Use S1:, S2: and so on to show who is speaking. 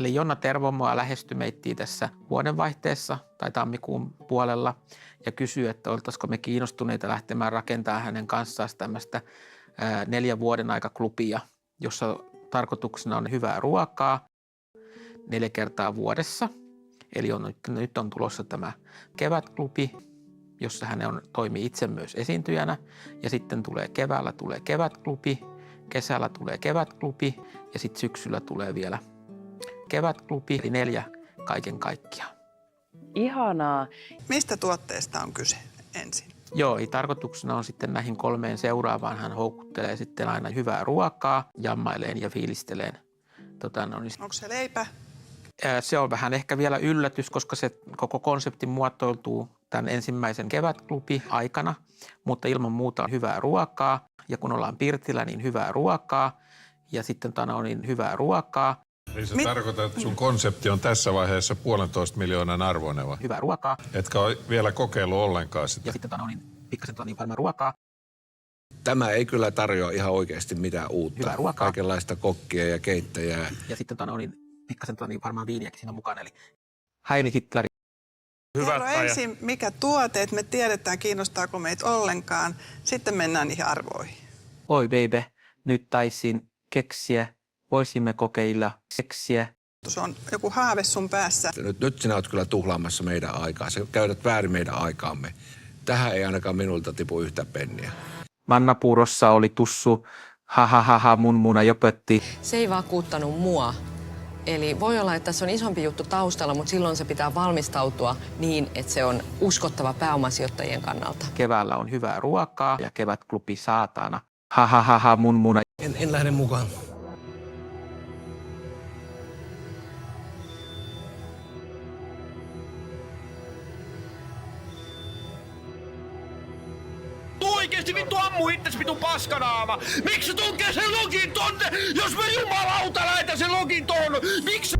S1: Eli Jonna Tervomoa lähestyi meittiin tässä vuodenvaihteessa tai tammikuun puolella ja kysyi, että oltaisiko me kiinnostuneita lähtemään rakentamaan hänen kanssaan tämmöistä 4 vuoden aika klubia, jossa tarkoituksena on hyvää ruokaa 4 kertaa vuodessa. Eli nyt on tulossa tämä kevätklubi, jossa hän toimii itse myös esiintyjänä. Ja sitten keväällä tulee kevätklubi, kesällä tulee kevätklubi ja sitten syksyllä tulee vielä kevätklubi, eli 4 kaiken kaikkiaan.
S2: Ihanaa.
S3: Mistä tuotteesta on kyse ensin?
S1: Joo, tarkoituksena on sitten näihin 3 seuraavaan hän houkuttelee sitten aina hyvää ruokaa, jammaileen ja fiilisteleen.
S3: Onko se leipä?
S1: Se on vähän ehkä vielä yllätys, koska se koko konsepti muotoiltuu tämän ensimmäisen kevätklubi aikana, mutta ilman muuta on hyvää ruokaa. Ja kun ollaan pirtillä, niin hyvää ruokaa ja sitten hyvää ruokaa.
S4: Eli se tarkoittaa, että sun konsepti on tässä vaiheessa 1,5 miljoonan arvoneva.
S1: Hyvää ruokaa.
S4: Etkä ole vielä kokeillut ollenkaan sitä.
S1: Ja sitten pikkasen varmaan ruokaa.
S5: Tämä ei kyllä tarjoa ihan oikeasti mitään uutta.
S1: Hyvää ruokaa.
S5: Kaikenlaista kokkia ja keittäjää.
S1: Ja sitten pikkasen varmaan viiniäkin siinä mukana. Eli Heini Hitler.
S3: Kerro ensin, mikä tuote, että me tiedetään, kiinnostaako meitä ollenkaan. Sitten mennään niihin arvoihin.
S1: Oi baby, nyt taisin keksiä. Voisimme kokeilla seksiä.
S3: Se on joku haave sun päässä.
S5: Nyt sinä olet kyllä tuhlaamassa meidän aikaa. Sä käytät väärin meidän aikaamme. Tähän ei ainakaan minulta tipu yhtä penniä.
S1: Mannapuurossa oli tussu. Ha mun muna jöpötti.
S6: Se ei vakuuttanut mua. Eli voi olla, että tässä on isompi juttu taustalla, mutta silloin se pitää valmistautua niin, että se on uskottava pääomasijoittajien kannalta.
S1: Keväällä on hyvää ruokaa ja kevätklubi saatana. Ha mun muna.
S5: En lähde mukaan.
S7: Oikeesti vittu ammu itses vitun paskanaama! Miksi tunkee sen login tonne, jos me jumalauta laita sen login tohon? Miksi?